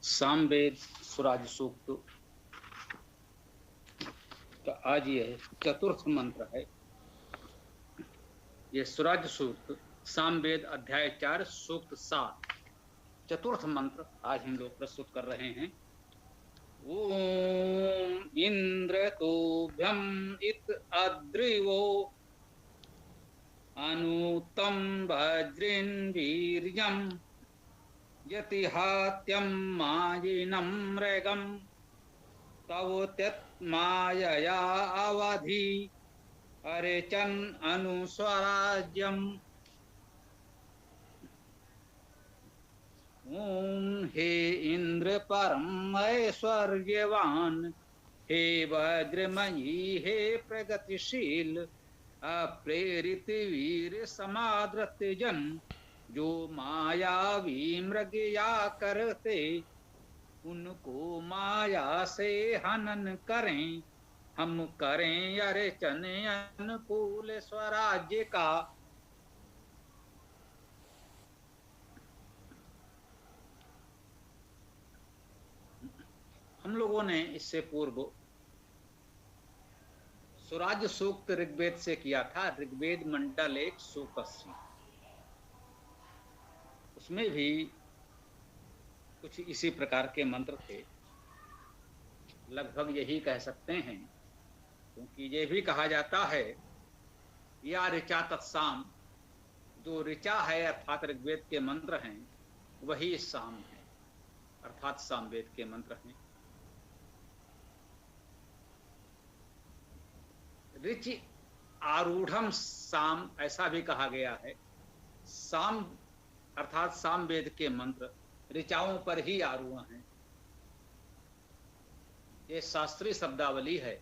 सामवेद स्वराज सूक्त का आज यह चतुर्थ मंत्र है। ये स्वराज सूक्त सामवेद अध्याय 4 सूक्त 7 चतुर्थ मंत्र आज हम लोग प्रस्तुत कर रहे हैं। ओम इंद्र तोभ्यम इत अद्रिवो अनुतम वज्रिन वीर्यम यतिहात्यम मायिनं मृगम तव त्यत्मायया अवधि अरेचन अनुस्वराज्यम। ओम हे इंद्र परम ऐश्वर्यवान, हे वज्रमयी, हे प्रगतिशील अप्रेरित वीर समादृत जन, जो मायावी मृगया करते उनको माया से हनन करें। हम करें अर्चन अनुकूल स्वराज्य का। हम लोगों ने इससे पूर्व स्वराज्य सूक्त ऋग्वेद से किया था। ऋग्वेद मंडल 1 सूक्त 80, उसमें भी कुछ इसी प्रकार के मंत्र थे। लगभग यही कह सकते हैं, क्योंकि ये भी कहा जाता है या ऋचा तत्साम, जो ऋचा है अर्थात ऋग्वेद के मंत्र हैं वही साम है अर्थात सामवेद के मंत्र हैं। ऋच आरूढ़म साम ऐसा भी कहा गया है। साम अर्थात सामवेद के मंत्र ऋचाओं पर ही आरूढ़ हैं। ये शास्त्रीय शब्दावली है।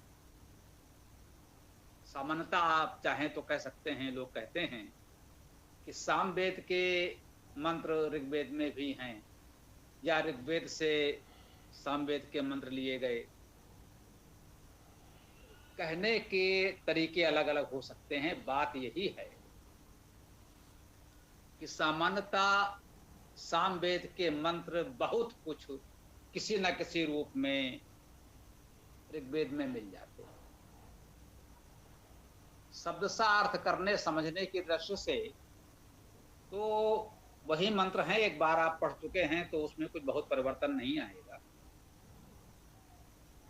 सामान्यतः आप चाहें तो कह सकते हैं, लोग कहते हैं कि सामवेद के मंत्र ऋग्वेद में भी हैं या ऋग्वेद से सामवेद के मंत्र लिए गए। कहने के तरीके अलग अलग हो सकते हैं। बात यही है कि सामान्यतः सामवेद के मंत्र बहुत कुछ किसी न किसी रूप में ऋग्वेद में मिल जाते हैं। शब्दशः अर्थ करने समझने की दृष्टि से तो वही मंत्र हैं। एक बार आप पढ़ चुके हैं तो उसमें कुछ बहुत परिवर्तन नहीं आएगा।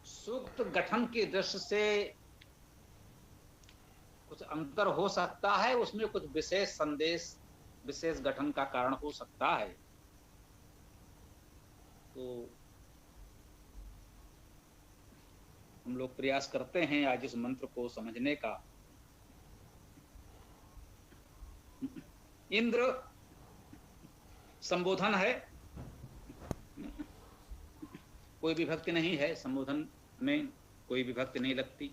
सूक्त गठन की दृष्टि से कुछ अंतर हो सकता है, उसमें कुछ विशेष संदेश विशेष गठन का कारण हो सकता है। तो हम लोग प्रयास करते हैं आज इस मंत्र को समझने का। इंद्र संबोधन है, कोई विभक्ति नहीं है। संबोधन में कोई विभक्ति नहीं लगती।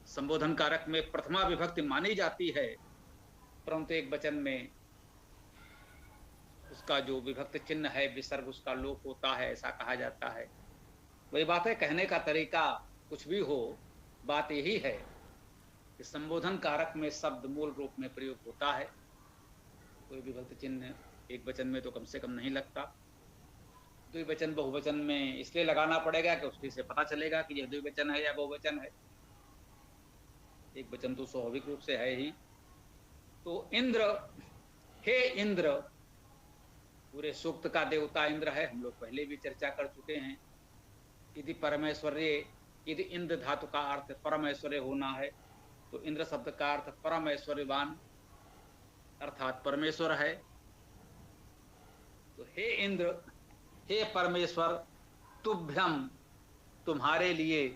संबोधन कारक में प्रथमा विभक्ति मानी जाती है, परंतु एक वचन में उसका जो विभक्ति चिन्ह है विसर्ग उसका लोप होता है, ऐसा कहा जाता है। वही बात है, कहने का तरीका कुछ भी हो, बात यही है कि संबोधन कारक में शब्द मूल रूप में प्रयोग होता है। कोई विभक्ति चिन्ह एक वचन में तो कम से कम नहीं लगता। द्विवचन बहुवचन में इसलिए लगाना पड़ेगा कि उसके से पता चलेगा कि यह द्विवचन है या बहुवचन है। एक वचन तो स्वाभाविक रूप से है ही। तो इंद्र, हे इंद्र, पूरे सूक्त का देवता इंद्र है। हम लोग पहले भी चर्चा कर चुके हैं। यदि परमेश्वर्य, यदि इंद्र धातु का अर्थ परमेश्वर्य होना है तो इंद्र शब्द का अर्थ परमेश्वर्यवान अर्थात परमेश्वर है। तो हे इंद्र, हे परमेश्वर, तुभ्यम, तुम्हारे लिए,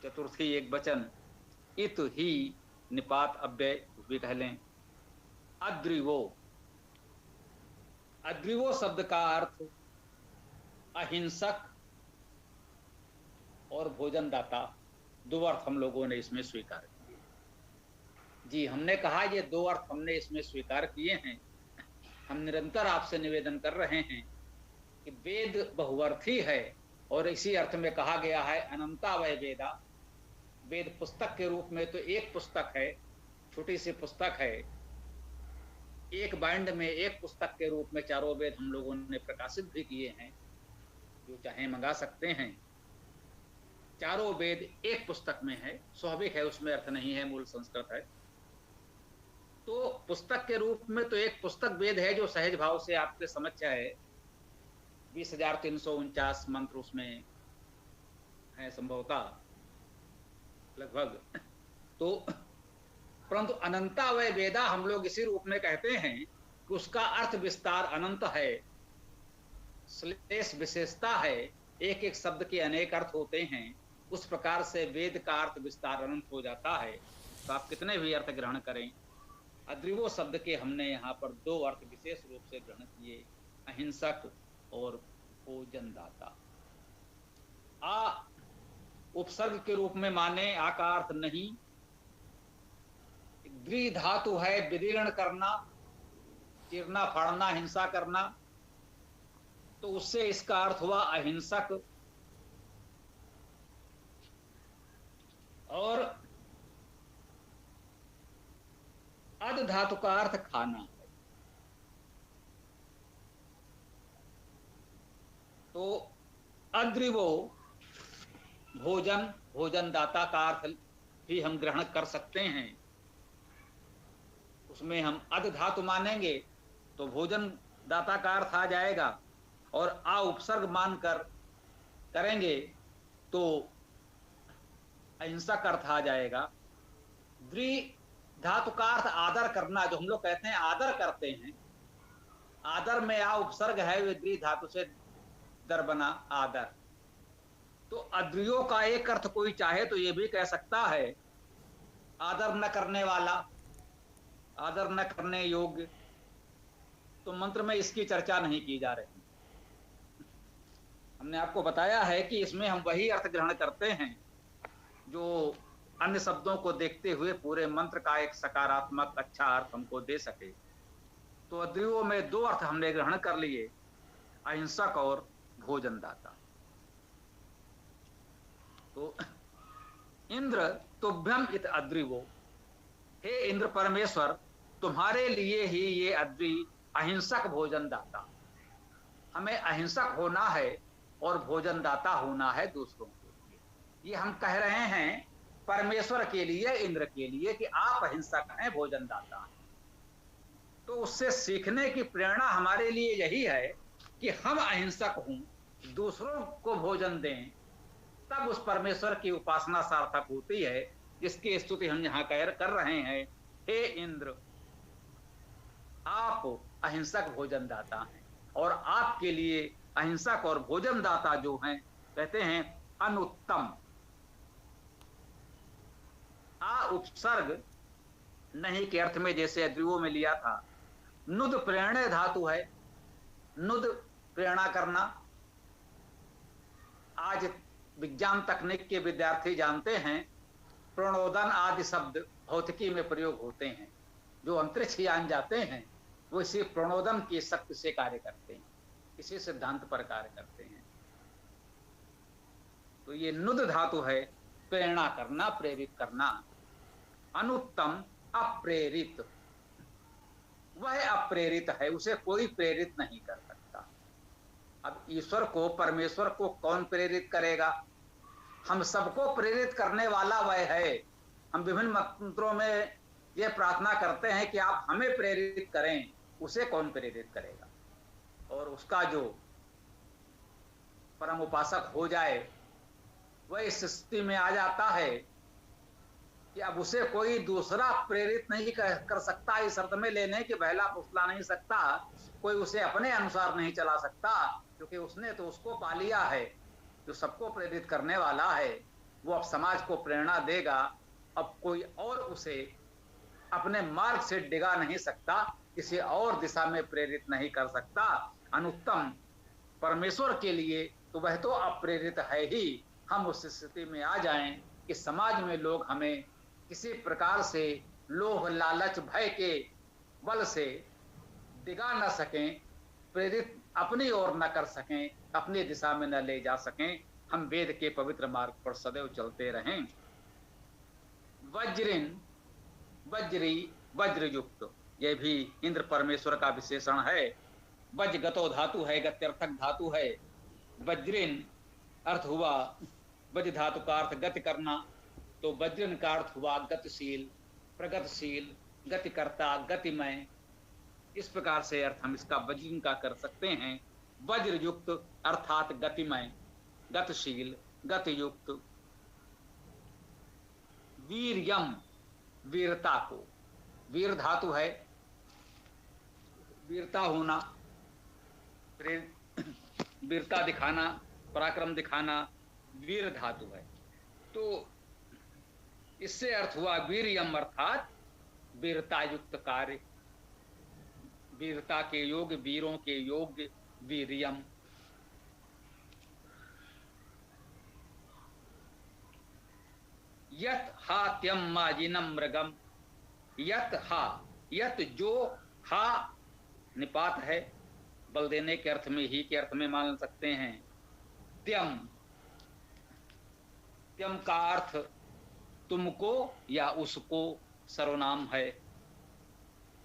चतुर्थी एक वचन, इत ही निपात अव्यय भी कह लें, अद्रिवो, अद्रिवो शब्द का अर्थ अहिंसक और भोजनदाता। दो अर्थ हम लोगों ने इसमें स्वीकार किए। जी, हमने कहा ये दो अर्थ हमने इसमें स्वीकार किए हैं। हम निरंतर आपसे निवेदन कर रहे हैं कि वेद बहुअर्थी है और इसी अर्थ में कहा गया है अनंता वै वेदा। वेद पुस्तक के रूप में तो एक पुस्तक है, छोटी सी पुस्तक है, एक बाइंड में एक पुस्तक के रूप में चारों वेद हम लोगों ने प्रकाशित भी किए हैं, जो चाहे मंगा सकते हैं। चारों वेद एक पुस्तक में है, स्वाभाविक है, उसमें अर्थ नहीं है, मूल संस्कृत है। तो पुस्तक के रूप में तो एक पुस्तक वेद है जो सहज भाव से आपके समक्ष है। 20,349 मंत्र उसमें है संभवतः लगभग। तो परंतु अनंता वह वेदा हम लोग इसी रूप में कहते हैं कि उसका अर्थ विस्तार अनंत है, श्लेष विशेषता है, एक एक शब्द के अनेक अर्थ होते हैं। उस प्रकार से वेद का अर्थ विस्तार अनंत हो जाता है। तो आप कितने भी अर्थ ग्रहण करें, अद्रिवो शब्द के हमने यहाँ पर दो अर्थ विशेष रूप से ग्रहण किए, अहिंसक और भोजनदाता। आ उपसर्ग के रूप में माने, आ का अर्थ नहीं। द्वि धातु है विदीर्ण करना, चीरना फाड़ना, हिंसा करना, तो उससे इसका अर्थ हुआ अहिंसक। और अद धातु का अर्थ खाना है। तो अद्रिवो भोजन, भोजनदाता का अर्थ भी हम ग्रहण कर सकते हैं। उसमें हम अद धातु मानेंगे तो भोजन दाता का अर्थ आ जाएगा, और आ उपसर्ग मानकर करेंगे तो अहिंसक अर्थ आ जाएगा। द्वि धातु का अर्थ आदर करना, जो हम लोग कहते हैं आदर करते हैं, आदर में आ उपसर्ग है, वे द्वि धातु से दर बना आदर। तो अद्रियों का एक अर्थ कोई चाहे तो ये भी कह सकता है आदर न करने वाला, आदर न करने योग्य। तो मंत्र में इसकी चर्चा नहीं की जा रही। हमने आपको बताया है कि इसमें हम वही अर्थ ग्रहण करते हैं जो अन्य शब्दों को देखते हुए पूरे मंत्र का एक सकारात्मक अच्छा अर्थ हमको दे सके। तो अद्रियों में दो अर्थ हमने ग्रहण कर लिए, अहिंसक और भोजनदाता। तो इंद्र तुभ्यम इत अद्रिवो, हे इंद्र परमेश्वर तुम्हारे लिए ही ये अद्रि अहिंसक भोजनदाता। हमें अहिंसक होना है और भोजनदाता होना है दूसरों के लिए। ये हम कह रहे हैं परमेश्वर के लिए, इंद्र के लिए, कि आप अहिंसक हैं, भोजनदाता हैं। तो उससे सीखने की प्रेरणा हमारे लिए यही है कि हम अहिंसक हों, दूसरों को भोजन दें, तब उस परमेश्वर की उपासना सार्थक होती है, जिसकी स्तुति हम यहाँ कर रहे हैं। हे इंद्र, आप अहिंसक भोजनदाता हैं, और आपके लिए अहिंसक और भोजनदाता जो हैं, कहते हैं अनुत्तम। आ उपसर्ग नहीं के अर्थ में जैसे अद्रिवों में लिया था। नुद प्रेरणा धातु है, नुद प्रेरणा करना। आज विज्ञान तकनीक के विद्यार्थी जानते हैं प्रणोदन आदि शब्द भौतिकी में प्रयोग होते हैं। जो अंतरिक्ष यान जाते हैं वो इसी प्रणोदन की शक्ति से कार्य करते हैं, इसी सिद्धांत पर कार्य करते हैं। तो ये नुद धातु है, प्रेरणा करना, प्रेरित करना। अनुत्तम अप्रेरित, वह अप्रेरित है, उसे कोई प्रेरित नहीं कर सकता। अब ईश्वर को, परमेश्वर को कौन प्रेरित करेगा? हम सबको प्रेरित करने वाला वह है। हम विभिन्न मंत्रों में यह प्रार्थना करते हैं कि आप हमें प्रेरित करें, उसे कौन प्रेरित करेगा? और उसका जो परम उपासक हो जाए वह इस स्थिति में आ जाता है कि अब उसे कोई दूसरा प्रेरित नहीं कर सकता। इस अर्थ में लेने कि बहला फुसला नहीं सकता, कोई उसे अपने अनुसार नहीं चला सकता, क्योंकि उसने तो उसको पा लिया है जो सबको प्रेरित करने वाला है। वो अब समाज को प्रेरणा देगा, अब कोई और उसे अपने मार्ग से डिगा नहीं सकता, किसी और दिशा में प्रेरित नहीं कर सकता। अनुत्तम परमेश्वर के लिए तो वह तो अप्रेरित है ही। हम उस स्थिति में आ जाएं कि समाज में लोग हमें किसी प्रकार से लोभ, लालच, भय के बल से डिगा न सकें, प्रेरित अपनी ओर न कर सकें, अपनी दिशा में न ले जा सकें। हम वेद के पवित्र मार्ग पर सदैव चलते रहें। वज्रिन, वज्री, वज्रयुक्त, यह भी इंद्र परमेश्वर का विशेषण है। वज्र गतो धातु है, गत्यर्थक धातु है। वज्रिन अर्थ हुआ, वज्र धातु का अर्थ गति करना, तो वज्रिन का अर्थ हुआ गतिशील, प्रगतिशील, गतिकर्ता, गतिमय। इस प्रकार से अर्थ हम इसका वज्रिन का कर सकते हैं। वज्र युक्त अर्थात गतिमय, गतिशील, गतियुक्त। वीर्यम वीरता को, वीर धातु है, वीरता होना, वीरता दिखाना, पराक्रम दिखाना, वीर धातु है। तो इससे अर्थ हुआ वीर्यम अर्थात वीरता युक्त कार्य, वीरता के योग्य, वीरों के योग्य, वीर्यम। यत हात्यम माजिनम मृगम, यत हा, यत जो, हा निपात है, बल देने के अर्थ में, ही के अर्थ में मान सकते हैं। त्यम, त्यम का अर्थ तुमको या उसको सर्वनाम है।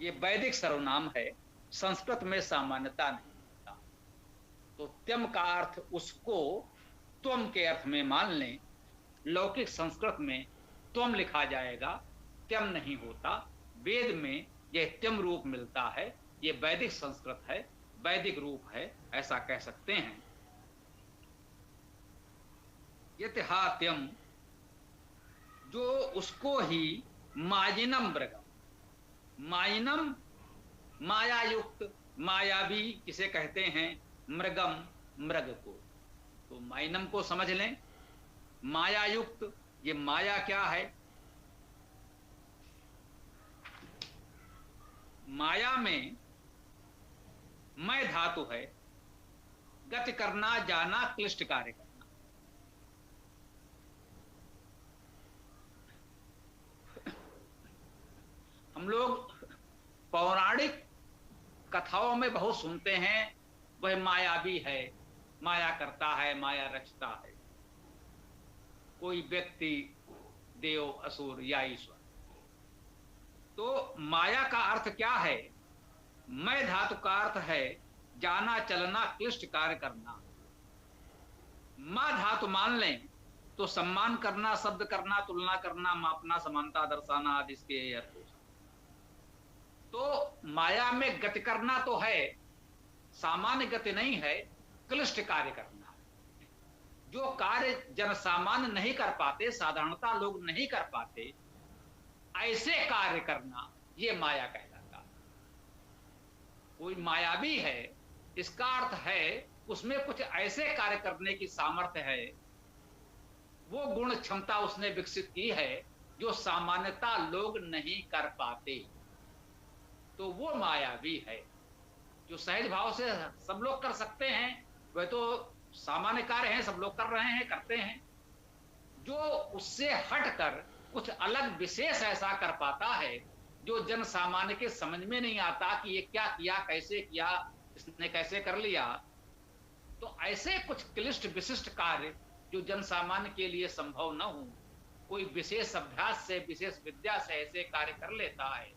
ये वैदिक सर्वनाम है, संस्कृत में सामान्यता नहीं होता। तो त्यम का अर्थ उसको त्वम के अर्थ में मान लें। लौकिक संस्कृत में त्वम लिखा जाएगा, त्यम नहीं होता। वेद में यह त्यम रूप मिलता है, ये वैदिक संस्कृत है, वैदिक रूप है, ऐसा कह सकते हैं। यतिहात्यम, जो उसको ही, माजिनम मृगम, माइनम माया युक्त, मायावी किसे कहते हैं, मृगम मृग को। तो माइनम को समझ लें, माया युक्त, ये माया क्या है, माया में मय धातु है, गति करना, जाना, क्लिष्ट कार्य करना। हम लोग पौराणिक कथाओं में बहुत सुनते हैं, वह मायावी है, माया करता है, माया रचता है, कोई व्यक्ति, देव, असुर या ईश्वर। तो माया का अर्थ क्या है, मय धातु का अर्थ है जाना, चलना, क्लिष्ट कार्य करना। मा धातु मान लें तो सम्मान करना, शब्द करना, तुलना करना, मापना, समानता दर्शाना आदि इसके अर्थ हो सकते। तो माया में गति करना तो है, सामान्य गति नहीं है, क्लिष्ट कार्य करना। जो कार्य जन सामान्य नहीं कर पाते, साधारणता लोग नहीं कर पाते, ऐसे कार्य करना, ये माया कहलाता है। कोई मायावी है, इसका अर्थ है उसमें कुछ ऐसे कार्य करने की सामर्थ्य है, वो गुण क्षमता उसने विकसित की है जो सामान्यता लोग नहीं कर पाते, तो वो मायावी है। जो सहज भाव से सब लोग कर सकते हैं, वह तो सामान्य कार्य हैं, सब लोग कर रहे हैं, करते हैं। जो उससे हटकर कुछ अलग विशेष ऐसा कर पाता है जो जन सामान्य के समझ में नहीं आता कि ये क्या किया, कैसे किया, इसने कैसे कर लिया, तो ऐसे कुछ क्लिष्ट विशिष्ट कार्य जो जन सामान्य के लिए संभव न हो, कोई विशेष अभ्यास से, विशेष विद्या से ऐसे कार्य कर लेता है,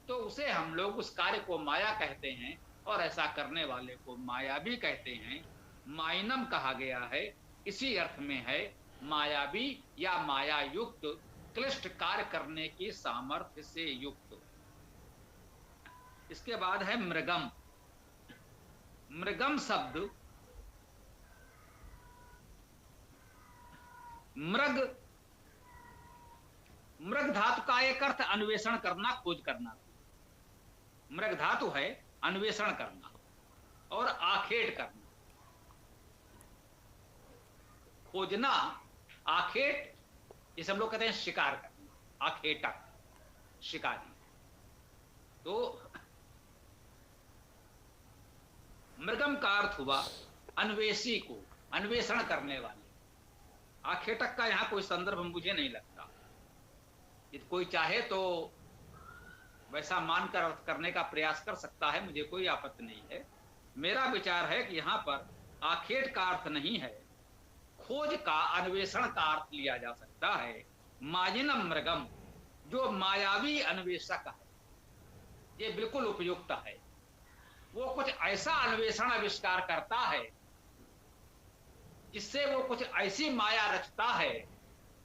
तो उसे हम लोग उस कार्य को माया कहते हैं, और ऐसा करने वाले को मायावी कहते हैं। माइनम कहा गया है, इसी अर्थ में है मायावी या माया युक्त, क्लिष्ट कार्य करने की सामर्थ्य से युक्त। इसके बाद है मृगम। मृगम शब्द, मृग, मृग धातु का एक अर्थ अन्वेषण करना, खोज करना। मृग धातु है अन्वेषण करना और आखेट करना, खोजना, आखेट, जिसे हम लोग कहते हैं शिकार करना, आखेटक, शिकारी। तो मृगम का अर्थ हुआ अन्वेषी को, अन्वेषण करने वाले। आखेटक का यहां कोई संदर्भ मुझे नहीं लगता, यदि कोई चाहे तो वैसा मानकर अर्थ करने का प्रयास कर सकता है, मुझे कोई आपत्ति नहीं है। मेरा विचार है कि यहां पर आखेट का अर्थ नहीं है, खोज का, अन्वेषण का अर्थ लिया जा सकता है। माजिनम मृगम, जो मायावी अन्वेषक है, ये बिल्कुल उपयुक्त है। वो कुछ ऐसा अन्वेषण आविष्कार करता है जिससे वो कुछ ऐसी माया रचता है,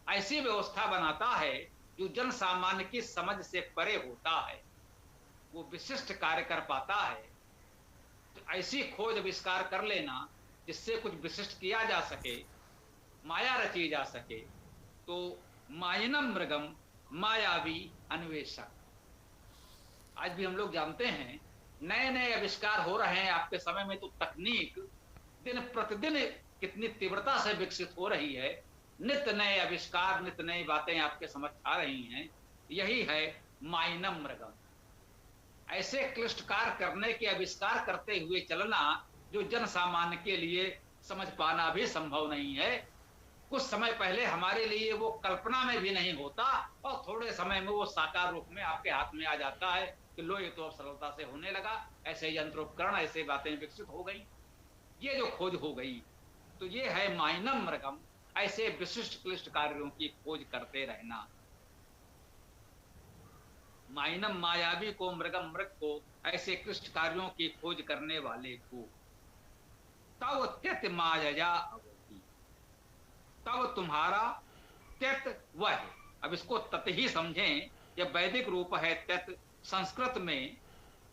ऐसी व्यवस्था बनाता है जो जन सामान्य की समझ से परे होता है। वो विशिष्ट कार्य कर पाता है। तो ऐसी खोज आविष्कार कर लेना जिससे कुछ विशिष्ट किया जा सके, माया रची जा सके, तो मायनम मृगम, मायावी अन्वेषक। आज भी हम लोग जानते हैं नए नए आविष्कार हो रहे हैं। आपके समय में तो तकनीक दिन प्रतिदिन कितनी तीव्रता से विकसित हो रही है। नित्य नए आविष्कार, नित्य नई बातें आपके समझ आ रही हैं। यही है माइनम मृगम। ऐसे क्लिष्ट कार्य करने के आविष्कार करते हुए चलना जो जन सामान्य के लिए समझ पाना भी संभव नहीं है। कुछ समय पहले हमारे लिए वो कल्पना में भी नहीं होता और थोड़े समय में वो साकार रूप में आपके हाथ में आ जाता है कि लो, ये तो अब सरलता से होने लगा। ऐसे यंत्रोपकरण, ऐसे बातें विकसित हो गई, ये जो खोज हो गई। तो ये है माइनम मृगम, ऐसे विशिष्ट क्लिष्ट कार्यों की खोज करते रहना। माइनम मायावी को, मृगम मृग को, ऐसे क्लिष्ट कार्यों की खोज करने वाले को। तव त्यत माया अवधि, तब तुम्हारा त्यत वह। अब इसको तत् ही समझें, यह वैदिक रूप है। त्यत संस्कृत में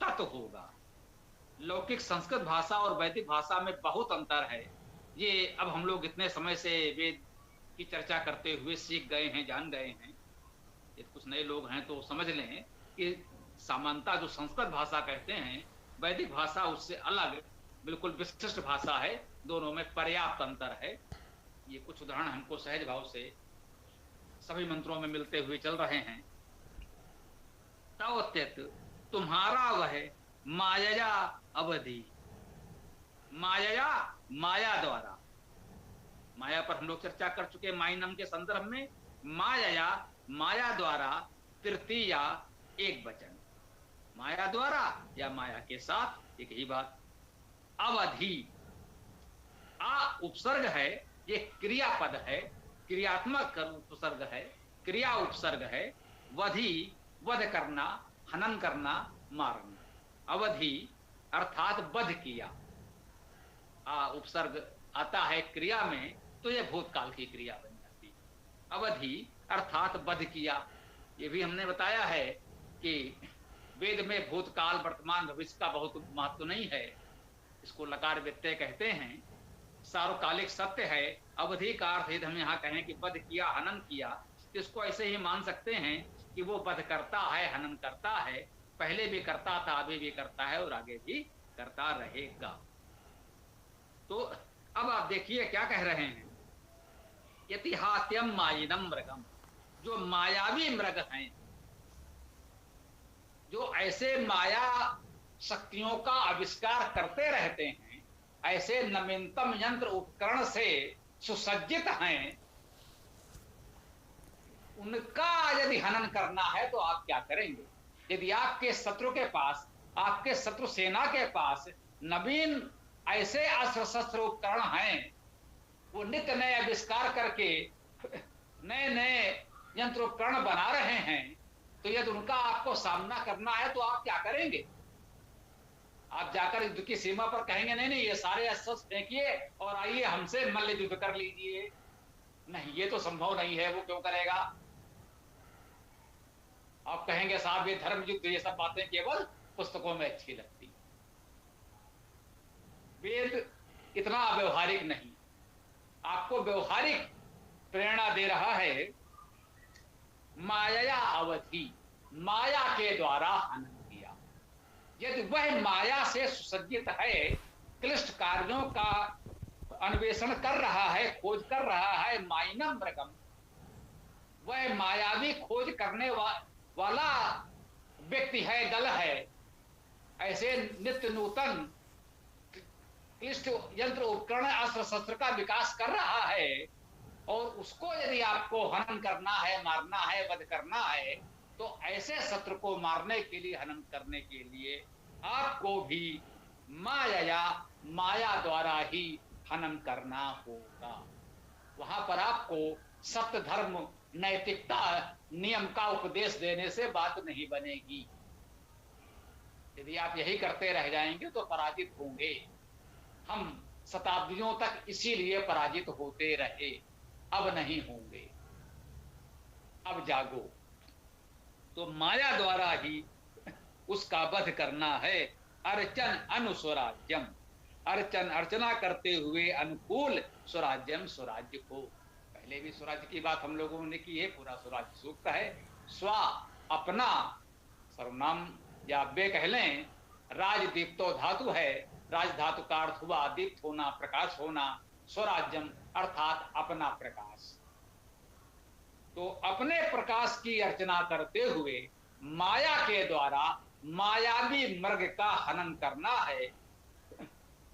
तत् होगा। लौकिक संस्कृत भाषा और वैदिक भाषा में बहुत अंतर है। ये अब हम लोग इतने समय से वेद की चर्चा करते हुए सीख गए हैं, जान गए हैं। ये कुछ नए लोग हैं तो समझ लें कि सामान्यता जो संस्कृत भाषा कहते हैं, वैदिक भाषा उससे अलग बिल्कुल विशिष्ट भाषा है। दोनों में पर्याप्त अंतर है। ये कुछ उदाहरण हमको सहज भाव से सभी मंत्रों में मिलते हुए चल रहे हैं। तव त्यत, तुम्हारा वह, माया अवधि। माया, माया द्वारा। माया पर हम लोग चर्चा कर चुके माइनम के संदर्भ में। माया, माया द्वारा, तृतीया एक वचन। माया द्वारा या माया के साथ एक ही बात। अवधि, आ उपसर्ग है, ये क्रियापद है, क्रियात्मक उपसर्ग है, क्रिया उपसर्ग है। वधि, वध करना, हनन करना, मारना। अवधि अर्थात वध किया। आ उपसर्ग आता है क्रिया में तो यह भूतकाल की क्रिया बन जाती है। अवधि अर्थात वध किया। ये भी हमने बताया है कि वेद में भूतकाल, वर्तमान, भविष्य का बहुत महत्व नहीं है। इसको लकार व्यत्यय कहते हैं। सार्वकालिक सत्य है। अवधि का अर्थ यदि हम यहाँ कहें कि वध किया, हनन किया, तो इसको ऐसे ही मान सकते हैं कि वो वध करता है, हनन करता है। पहले भी करता था, अभी भी करता है और आगे भी करता रहेगा। तो अब आप देखिए क्या कह रहे हैं। यतिहात्यम मायिनम मृगम, जो मायावी मृग हैं, जो ऐसे माया शक्तियों का आविष्कार करते रहते हैं, ऐसे नवीनतम यंत्र उपकरण से सुसज्जित हैं, उनका यदि हनन करना है तो आप क्या करेंगे? यदि आपके शत्रु के पास, आपके शत्रु सेना के पास नवीन ऐसे अस्त्र शस्त्र उपकरण हैं, वो नित्य नए आविष्कार करके नए नए यंत्र उपकरण बना रहे हैं, तो यदि उनका आपको सामना करना है तो आप क्या करेंगे? आप जाकर युद्ध की सीमा पर कहेंगे नहीं नहीं, ये सारे अस्त्र फेंकिए और आइए हमसे मल्ल युद्ध कर लीजिए? नहीं, ये तो संभव नहीं है। वो क्यों करेगा? आप कहेंगे साहब ये धर्म युद्ध, ये सब बातें केवल पुस्तकों में अच्छी लगती। वेद इतना व्यवहारिक नहीं, आपको व्यवहारिक प्रेरणा दे रहा है। माया अवधि, माया के द्वारा हनन किया। यदि वह माया से सुसज्जित है, क्लिष्ट कार्यों का अन्वेषण कर रहा है, खोज कर रहा है, माइनम मृगम, वह मायावी खोज करने वाला व्यक्ति है, दल है, ऐसे नित्य नूतन क्लिष्ट यंत्र उपकरण, अस्त्र शस्त्र का विकास कर रहा है, और उसको यदि आपको हनन करना है, मारना है, वध करना है, तो ऐसे शत्रु को मारने के लिए, हनन करने के लिए आपको भी माया, माया द्वारा ही हनन करना होगा। वहां पर आपको सत्य, धर्म, नैतिकता, नियम का उपदेश देने से बात नहीं बनेगी। यदि आप यही करते रह जाएंगे तो पराजित होंगे। हम शताब्दियों तक इसीलिए पराजित होते रहे, अब नहीं होंगे, अब जागो। तो माया द्वारा ही उसका वध करना है। अर्चन अनुस्वराज्यम, अर्चन अर्चना करते हुए अनुकूल स्वराज्यम स्वराज्य को। पहले भी स्वराज्य की बात हम लोगों ने की है, पूरा स्वराज्य सूक्त है। स्व अपना, सर्वनाम या वे कह लें। राज दीप्तो धातु है, राज धातु का अर्थ हुआ दीप्त होना, प्रकाश होना। स्वराज्यम अर्थात अपना प्रकाश। तो अपने प्रकाश की अर्चना करते हुए माया के द्वारा मायावी मृग का हनन करना है।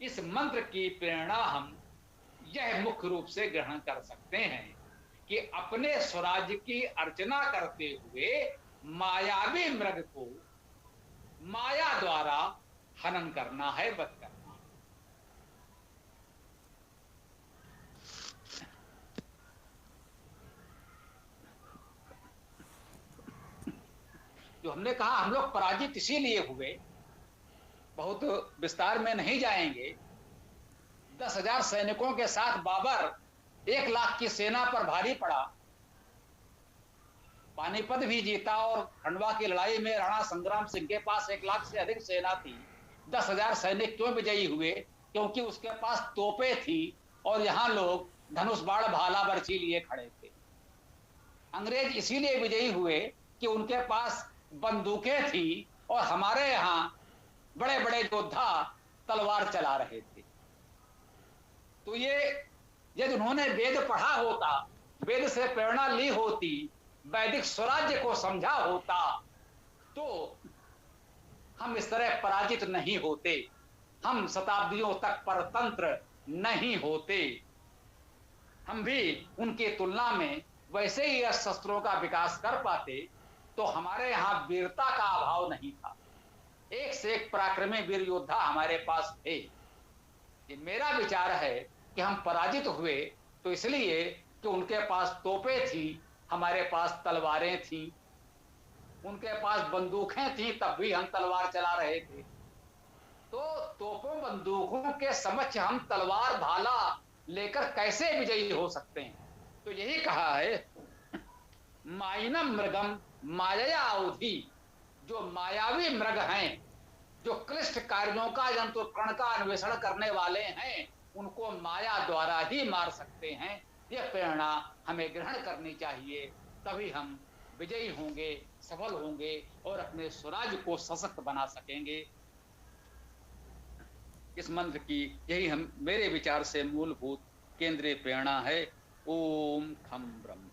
इस मंत्र की प्रेरणा हम यह मुख्य रूप से ग्रहण कर सकते हैं कि अपने स्वराज्य की अर्चना करते हुए मायावी मृग को माया द्वारा हनन करना है, वध करना है। जो हमने कहा हम लोग पराजित इसीलिए हुए, बहुत विस्तार में नहीं जाएंगे। 10,000 सैनिकों के साथ बाबर 1 लाख की सेना पर भारी पड़ा, पानीपत भी जीता और खंडवा की लड़ाई में राणा संग्राम सिंह के पास 1 लाख से अधिक सेना थी। 10,000 सैनिक क्यों विजयी हुए? क्योंकि उसके पास तोपें थी और यहां लोग धनुष बाण भाला बर्छी लिए खड़े थे। अंग्रेज इसीलिए विजयी हुए कि उनके पास बंदूकें थी और हमारे यहां बड़े बड़े योद्धा तलवार चला रहे थे। तो ये यदि उन्होंने वेद पढ़ा होता, वेद से प्रेरणा ली होती, वैदिक स्वराज्य को समझा होता, तो हम इस तरह पराजित नहीं होते, हम शताब्दियों तक परतंत्र नहीं होते। हम भी उनकी तुलना में वैसे ही शस्त्रों का विकास कर पाते। तो हमारे यहां वीरता का अभाव नहीं था, एक से एक पराक्रमी वीर योद्धा हमारे पास थे। ये मेरा विचार है कि हम पराजित हुए तो इसलिए कि उनके पास तोपें थी, हमारे पास तलवारें थी। उनके पास बंदूकें थी, तब भी हम तलवार चला रहे थे। तो तोपों बंदूकों के समक्ष हम तलवार भाला लेकर कैसे विजयी हो सकते हैं? तो यही कहा है, माइनम मृगम माया अवधि। जो मायावी मृग हैं, जो क्लिष्ट कार्यों का यंत्रोपकरण का अन्वेषण करने वाले हैं, उनको माया द्वारा ही मार सकते हैं। यह प्रेरणा हमें ग्रहण करनी चाहिए, तभी हम विजयी होंगे, सफल होंगे और अपने स्वराज्य को सशक्त बना सकेंगे। इस मंत्र की यही हम मेरे विचार से मूलभूत केंद्रीय प्रेरणा है। ओम खम ब्रह्म।